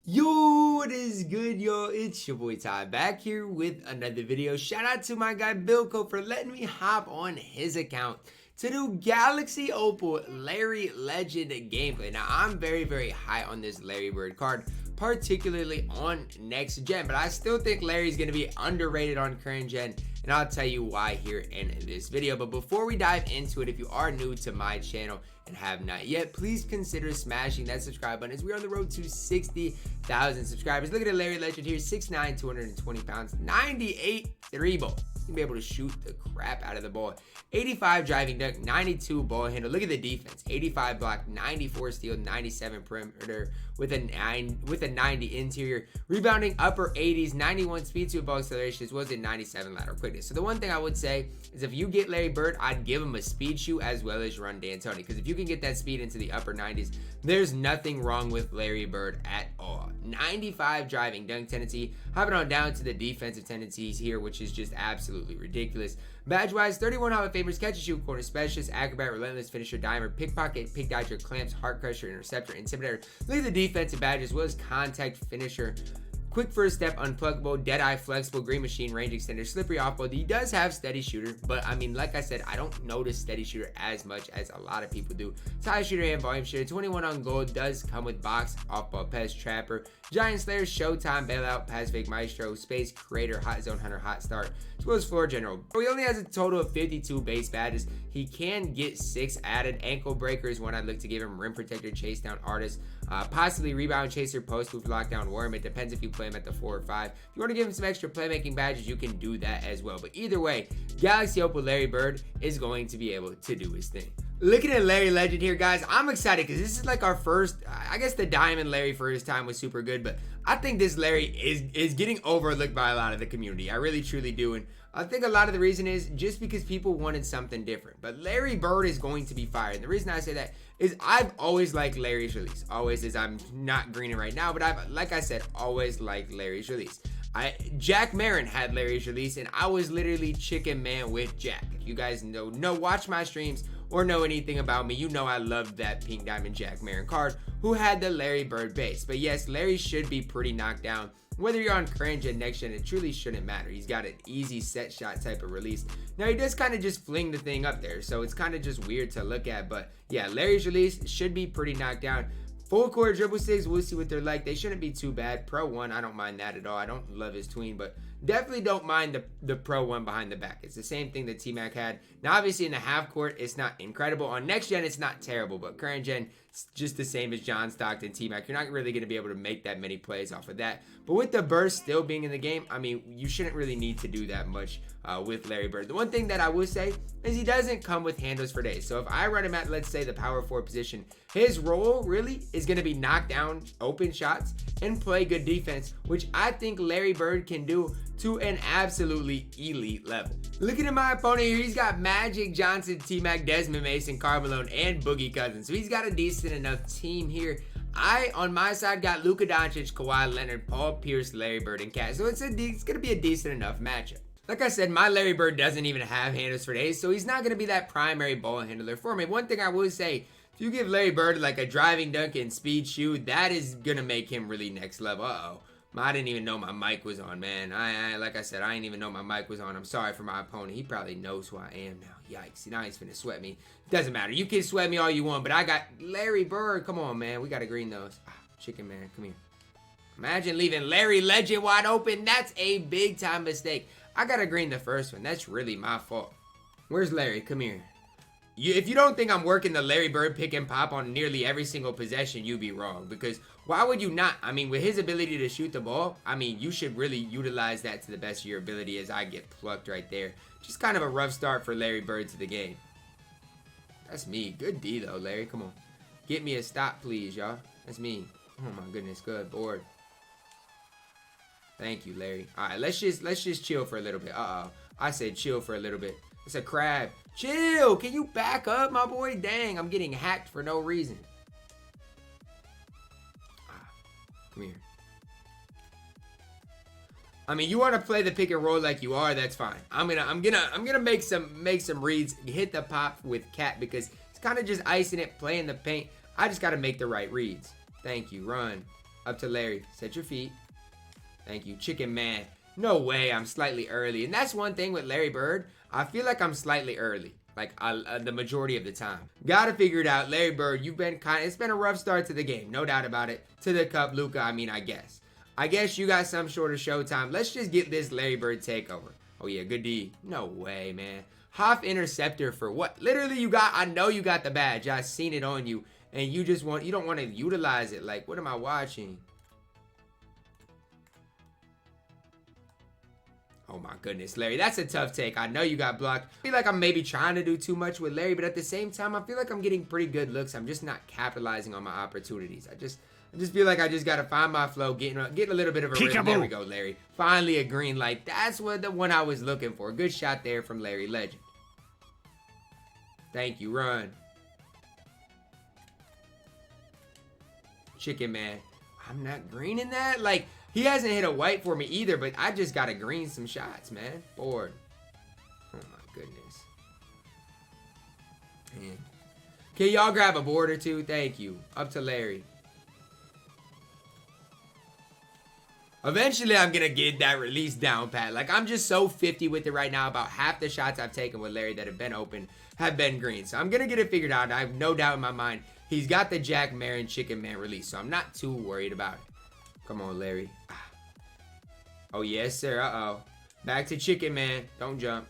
Yo, what is good, yo? It's your boy Ty back here with another video. Shout out to my guy Bilko for letting me hop on his account to do Galaxy Opal Larry Legend gameplay. Now, I'm very high on this Larry Bird card, particularly on next gen, but I still think Larry's going to be underrated on current gen, and I'll tell you why here in this video. But before we dive into it, if you are new to my channel and have not yet, please consider smashing that subscribe button as we're on the road to 60,000 subscribers. Look at the Larry Legend here, 6'9", 220 pounds, 98 three ball. He's gonna be able to shoot the crap out of the ball. 85 driving dunk, 92 ball handle. Look at the defense, 85 block, 94 steal, 97 perimeter with a 90 interior. Rebounding upper 80s, 91 speed to ball acceleration, as well as a 97 lateral quickness. So the one thing I would say is if you get Larry Bird, I'd give him a speed shoe as well as run D'Antoni, because if you can get that speed into the upper 90s, there's nothing wrong with Larry Bird at all. 95 driving dunk tendency. Hopping on down to the defensive tendencies here, which is just absolutely ridiculous. Badge wise, 31 Hall of Famers, catch and shoot, corner specialist, acrobat, relentless, finisher, dimer, pickpocket, pick dodger, clamps, heart crusher, interceptor, intimidator. Look at the defensive badge as well as contact, finisher, quick first step, unpluggable, dead eye, flexible, green machine, range extender, slippery off ball. He does have steady shooter, but I mean, like I said, I don't notice steady shooter as much as a lot of people do. Tie shooter and volume shooter. 21 on gold, does come with box, off ball, pest, trapper, giant slayer, showtime, bailout, pass fake, maestro, space creator, hot zone hunter, hot start, as well as floor general. He only has a total of 52 base badges. He can get 6 added. Ankle breaker is one I'd look to give him. Rim protector, chase down artist, possibly rebound chaser, post move, lockdown worm. It depends if you play him at the 4 or 5. If you want to give him some extra playmaking badges, you can do that as well. But either way, Galaxy Opal Larry Bird is going to be able to do his thing. Looking at Larry Legend here, guys, I'm excited because this is like our first, I guess the Diamond Larry for his time was super good, but I think this Larry is getting overlooked by a lot of the community. I really truly do, and I think a lot of the reason is just because people wanted something different. But Larry Bird is going to be fired. And the reason I say that is I've always liked Larry's release. Always, as I'm not greening right now, but I've, like I said, always liked Larry's release. Jack Marin had Larry's release, and I was literally chicken man with Jack. If you guys watch my streams or know anything about me, you know I love that pink diamond Jack Marin card who had the Larry Bird base. But yes, Larry should be pretty knocked down. Whether you're on current gen, next gen, it truly shouldn't matter. He's got an easy set shot type of release. Now he does kind of just fling the thing up there, so it's kind of just weird to look at. But yeah, Larry's release should be pretty knocked down. Full court dribble sticks, we'll see what they're like. They shouldn't be too bad. Pro 1, I don't mind that at all. I don't love his tween, but definitely don't mind the Pro 1 behind the back. It's the same thing that T-Mac had. Now, obviously, in the half court, it's not incredible. On next gen, it's not terrible, but current gen, it's just the same as John Stockton, T-Mac. You're not really going to be able to make that many plays off of that. But with the burst still being in the game, I mean, you shouldn't really need to do that much with Larry Bird. The one thing that I will say is he doesn't come with handles for days. So if I run him at, let's say, the power forward position, his role really is going to be knock down open shots and play good defense, which I think Larry Bird can do to an absolutely elite level. Looking at my opponent here, he's got Magic Johnson, T-Mac, Desmond Mason, Carmelo, and Boogie Cousins. So he's got a decent enough team here. I, on my side, got Luka Doncic, Kawhi Leonard, Paul Pierce, Larry Bird, and Cat. So it's going to be a decent enough matchup. Like I said, my Larry Bird doesn't even have handles for days, so he's not going to be that primary ball handler for me. One thing I will say, if you give Larry Bird like a driving dunk and speed shoe, that is going to make him really next level. Uh-oh. I didn't even know my mic was on, man. Like I said, I didn't even know my mic was on. I'm sorry for my opponent. He probably knows who I am now. Yikes. Now he's finna sweat me. Doesn't matter. You can sweat me all you want, but I got Larry Bird. Come on, man. We got to green those. Chicken man, come here. Imagine leaving Larry Legend wide open. That's a big time mistake. I got to green the first one. That's really my fault. Where's Larry? Come here. If you don't think I'm working the Larry Bird pick and pop on nearly every single possession, you'd be wrong. Because why would you not? I mean, with his ability to shoot the ball, I mean, you should really utilize that to the best of your ability, as I get plucked right there. Just kind of a rough start for Larry Bird to the game. That's me. Good D, though, Larry. Come on. Get me a stop, please, y'all. That's me. Oh, my goodness. Good board. Thank you, Larry. All right, let's just chill for a little bit. Uh-oh. I said chill for a little bit. It's a crab. Chill. Can you back up, my boy? Dang, I'm getting hacked for no reason. Come here. I mean, you want to play the pick and roll like you are, that's fine. I'm gonna make some reads, hit the pop with Cat because it's kind of just icing it, playing the paint. I just gotta make the right reads. Thank you. Run. Up to Larry. Set your feet. Thank you. Chicken man. No way. I'm slightly early. And that's one thing with Larry Bird. I feel like I'm slightly early. Like the majority of the time. Gotta figure it out. Larry Bird, you've been it's been a rough start to the game. No doubt about it. To the cup, Luka, I mean, I guess. I guess you got some sort of showtime. Let's just get this Larry Bird takeover. Oh yeah, good D. No way, man. Half interceptor for what? Literally, I know you got the badge. I seen it on you. And you don't want to utilize it. Like, what am I watching? Oh my goodness, Larry, that's a tough take. I know you got blocked. I feel like I'm maybe trying to do too much with Larry, but at the same time, I feel like I'm getting pretty good looks. I'm just not capitalizing on my opportunities. I just feel like I just got to find my flow, getting a little bit of a rhythm. There we go, Larry. Finally a green light. That's what the one I was looking for. Good shot there from Larry Legend. Thank you, run. Chicken man. I'm not greening that. Like, he hasn't hit a white for me either, but I just got to green some shots, man. Board. Oh, my goodness. Man. Can y'all grab a board or two? Thank you. Up to Larry. Eventually, I'm going to get that release down pat. Like, I'm just so 50 with it right now. About half the shots I've taken with Larry that have been open have been green. So I'm going to get it figured out. I have no doubt in my mind. He's got the Jack Marin Chicken Man release, so I'm not too worried about it. Come on, Larry. Oh, yes, sir. Uh-oh. Back to Chicken Man. Don't jump.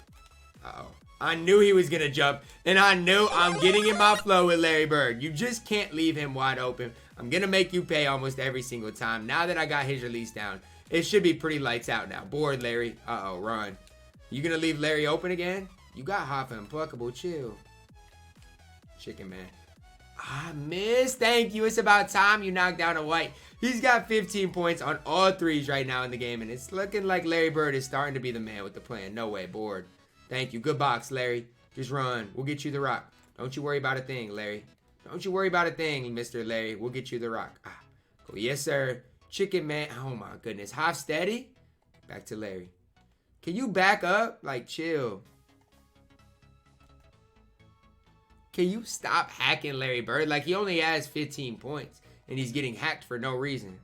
Uh-oh. I knew he was going to jump, and I knew I'm getting in my flow with Larry Bird. You just can't leave him wide open. I'm going to make you pay almost every single time. Now that I got his release down, it should be pretty lights out now. Board, Larry. Uh-oh, run. You going to leave Larry open again? You got Hoffa Unpluckable. Chill. Chicken Man. I missed. Thank you. It's about time you knocked down a white. He's got 15 points on all threes right now in the game, and it's looking like Larry Bird is starting to be the man with the plan. No way. Board. Thank you. Good box, Larry. Just run. We'll get you the rock. Don't you worry about a thing, Larry. Don't you worry about a thing, Mr. Larry. We'll get you the rock. Go. Yes, sir. Chicken man. Oh, my goodness. Half steady. Back to Larry. Can you back up? Like, chill. Can you stop hacking Larry Bird? Like, he only has 15 points, and he's getting hacked for no reason.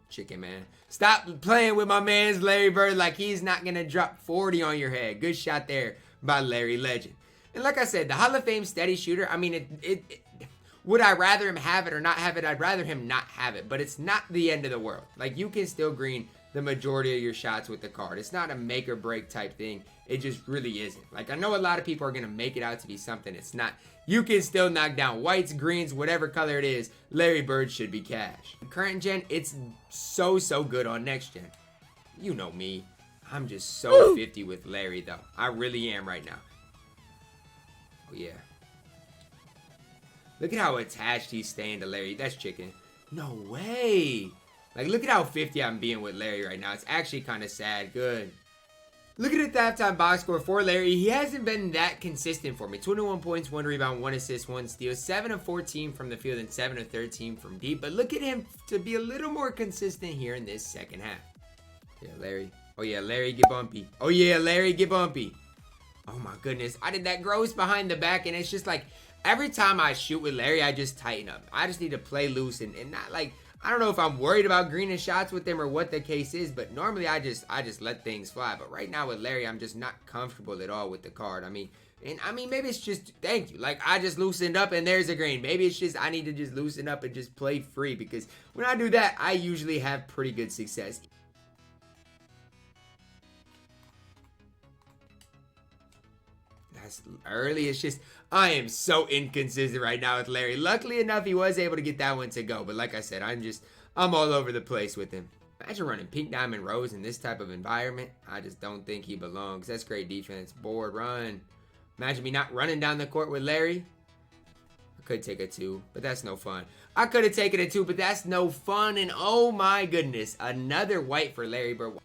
Chicken man. Stop playing with my man's Larry Bird like he's not going to drop 40 on your head. Good shot there by Larry Legend. And like I said, the Hall of Fame steady shooter, I mean, would I rather him have it or not have it? I'd rather him not have it, but it's not the end of the world. Like, you can still green the majority of your shots with the card. It's not a make or break type thing. It just really isn't. Like, I know a lot of people are going to make it out to be something it's not. You can still knock down whites, greens, whatever color it is. Larry Bird should be cash. Current gen, it's so good on next gen. You know me. I'm just so 50 with Larry, though. I really am right now. Oh, yeah. Look at how attached he's staying to Larry. That's chicken. No way. Like, look at how 50 I'm being with Larry right now. It's actually kind of sad. Good. Look at the halftime box score for Larry. He hasn't been that consistent for me. 21 points, 1 rebound, 1 assist, 1 steal. 7 of 14 from the field and 7 of 13 from deep. But look at him to be a little more consistent here in this second half. Yeah, Larry. Oh, yeah, Larry, get bumpy. Oh, yeah, Larry, get bumpy. Oh, my goodness. I did that gross behind the back, and it's just like every time I shoot with Larry, I just tighten up. I just need to play loose and not like... I don't know if I'm worried about greening shots with him or what the case is, but normally I just let things fly. But right now with Larry, I'm just not comfortable at all with the card. I mean, maybe it's just, thank you. Like, I just loosened up and there's a green. Maybe it's just I need to just loosen up and just play free, because when I do that, I usually have pretty good success. That's early. It's just, I am so inconsistent right now with Larry. Luckily enough, he was able to get that one to go. But like I said, I'm all over the place with him. Imagine running pink diamond rows in this type of environment. I just don't think he belongs. That's great defense. Board, run. Imagine me not running down the court with Larry. I could take a 2, but that's no fun. I could have taken a 2, but that's no fun. And oh my goodness, another white for Larry Bird.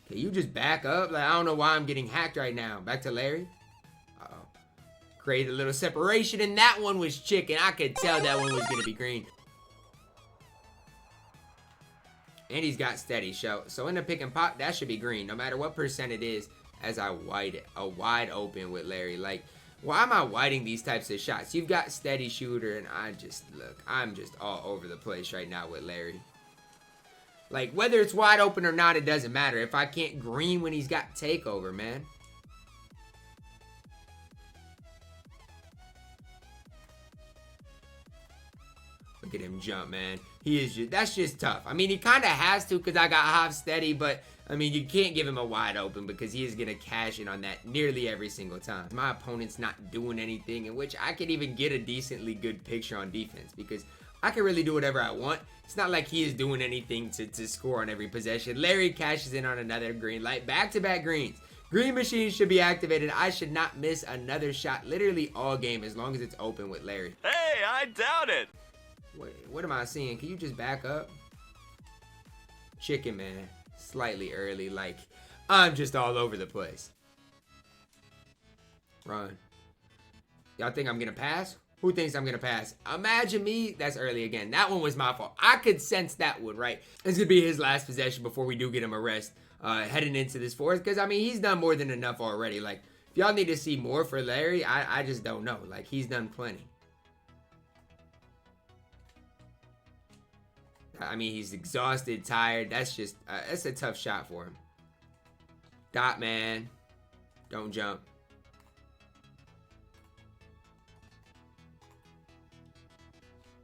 Okay, you just back up. Like, I don't know why I'm getting hacked right now. Back to Larry. Uh-oh. Create a little separation, and that one was chicken. I could tell that one was going to be green. And he's got steady. So in the pick and pop, that should be green, no matter what percent it is, as I wide open with Larry. Like, Why am I whiting these types of shots? You've got steady shooter, and I'm just all over the place right now with Larry. Like, whether it's wide open or not, it doesn't matter. If I can't green when he's got takeover, man. Look at him jump, man. That's just tough. I mean, he kind of has to because I got half steady, but I mean, you can't give him a wide open because he is going to cash in on that nearly every single time. My opponent's not doing anything in which I could even get a decently good picture on defense because I can really do whatever I want. It's not like he is doing anything to score on every possession. Larry cashes in on another green light. Back-to-back greens. Green machine should be activated. I should not miss another shot literally all game as long as it's open with Larry. Hey, I doubt it. Wait, what am I seeing? Can you just back up? Chicken, man. Slightly early. Like, I'm just all over the place. Run. Y'all think I'm going to pass? Who thinks I'm going to pass? Imagine me. That's early again. That one was my fault. I could sense that one, right? It's going to be his last possession before we do get him a rest heading into this fourth. Because, I mean, he's done more than enough already. Like, if y'all need to see more for Larry, I just don't know. Like, he's done plenty. I mean, he's exhausted, tired. That's just, that's a tough shot for him. Dot, man. Don't jump.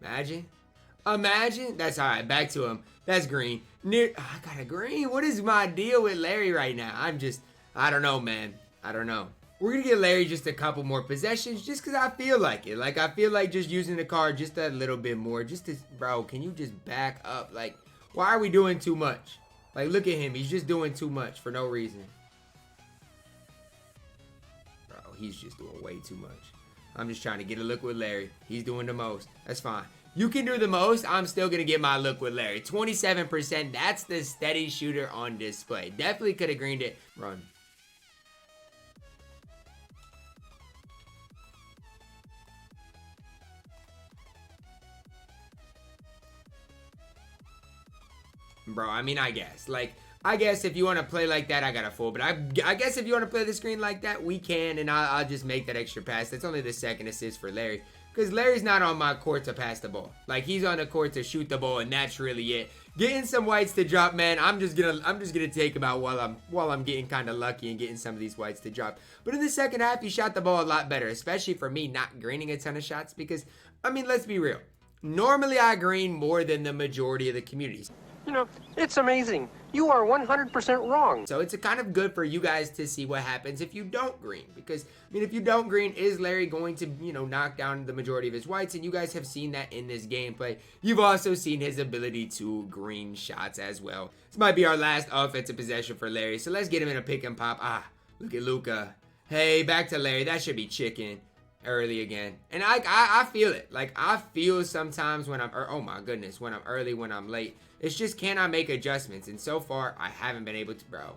Imagine. That's all right. Back to him. That's green. I got a green. What is my deal with Larry right now? I don't know, man. I don't know. We're going to get Larry just a couple more possessions just because I feel like it. Like, I feel like just using the card just a little bit more. Bro, can you just back up? Like, why are we doing too much? Like, look at him. He's just doing too much for no reason. Bro, he's just doing way too much. I'm just trying to get a look with Larry. He's doing the most. That's fine. You can do the most. I'm still going to get my look with Larry. 27%. That's the steady shooter on display. Definitely could have greened it. Run. Bro, I mean, I guess if you want to play like that, I got a full. But I guess if you want to play the screen like that, we can. And I'll just make that extra pass. That's only the second assist for Larry. Because Larry's not on my court to pass the ball. Like, he's on the court to shoot the ball, and that's really it. Getting some whites to drop, man. I'm just gonna take him out while I'm getting kind of lucky and getting some of these whites to drop. But in the second half, he shot the ball a lot better. Especially for me not greening a ton of shots. Because, I mean, let's be real. Normally, I green more than the majority of the communities. You know, it's amazing. You are 100% wrong. So it's kind of good for you guys to see what happens if you don't green. Because, I mean, if you don't green, is Larry going to, you know, knock down the majority of his whites? And you guys have seen that in this gameplay. You've also seen his ability to green shots as well. This might be our last offensive possession for Larry. So let's get him in a pick and pop. Look at Luka. Hey, back to Larry. That should be chicken. Early again. And I feel it. Like, I feel sometimes when I'm, oh my goodness, when I'm early, when I'm late. It's just, can I make adjustments? And so far, I haven't been able to, bro.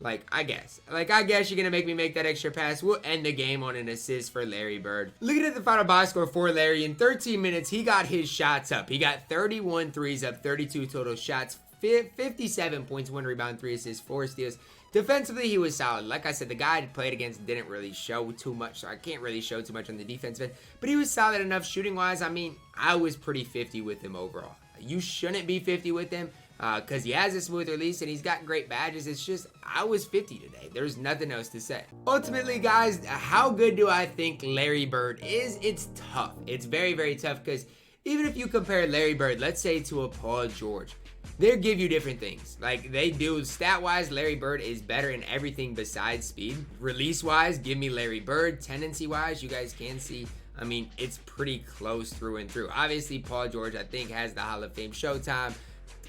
Like, I guess you're going to make me make that extra pass. We'll end the game on an assist for Larry Bird. Looking at the final box score for Larry, in 13 minutes, he got his shots up. He got 31 threes up, 32 total shots, 57 points, 1 rebound, 3 assists, 4 steals. Defensively, he was solid. Like I said, the guy I played against didn't really show too much, so I can't really show too much on the defensive end. But he was solid enough shooting-wise. I mean, I was pretty 50 with him overall. You shouldn't be 50 with him because he has a smooth release and he's got great badges. It's just, I was 50 today. There's nothing else to say. Ultimately, guys, how good do I think Larry Bird is? It's tough. It's very, very tough because even if you compare Larry Bird, let's say, to a Paul George, they give you different things. Like, they do stat-wise, Larry Bird is better in everything besides speed. Release-wise, give me Larry Bird. Tendency-wise, you guys can see, I mean, it's pretty close through and through. Obviously, Paul George, I think, has the Hall of Fame showtime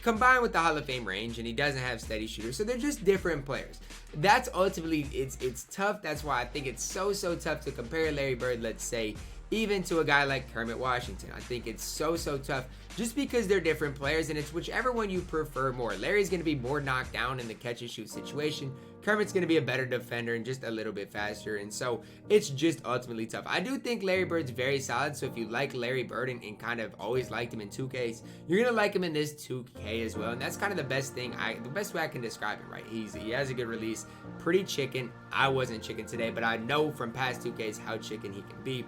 combined with the Hall of Fame range, and he doesn't have steady shooters. So they're just different players. That's ultimately, it's tough. That's why I think it's so tough to compare Larry Bird, let's say, even to a guy like Kermit Washington. I think it's so tough just because they're different players, and it's whichever one you prefer more. Larry's going to be more knocked down in the catch and shoot situation. Kermit's going to be a better defender and just a little bit faster, and so it's just ultimately tough. I do think Larry Bird's very solid, so if you like Larry Bird and kind of always liked him in 2Ks, you're going to like him in this 2K as well, and that's kind of the best thing, the best way I can describe him, right? He has a good release, pretty chicken. I wasn't chicken today, but I know from past 2Ks how chicken he can be,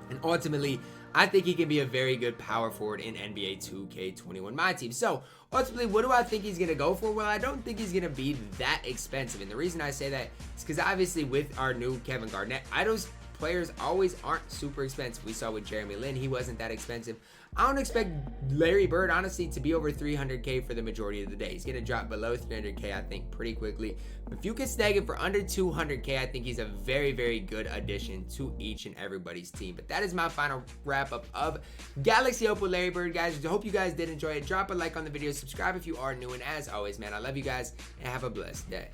and ultimately, I think he can be a very good power forward in NBA 2K21 MyTEAM. So, ultimately, what do I think he's going to go for? Well, I don't think he's going to be that expensive. And the reason I say that is because obviously with our new Kevin Garnett, those players always aren't super expensive. We saw with Jeremy Lin, he wasn't that expensive. I don't expect Larry Bird, honestly, to be over 300K for the majority of the day. He's going to drop below 300K, I think, pretty quickly. If you can snag him for under 200K, I think he's a very, very good addition to each and everybody's team. But that is my final wrap-up of Galaxy Opal Larry Bird, guys. I hope you guys did enjoy it. Drop a like on the video. Subscribe if you are new. And as always, man, I love you guys, and have a blessed day.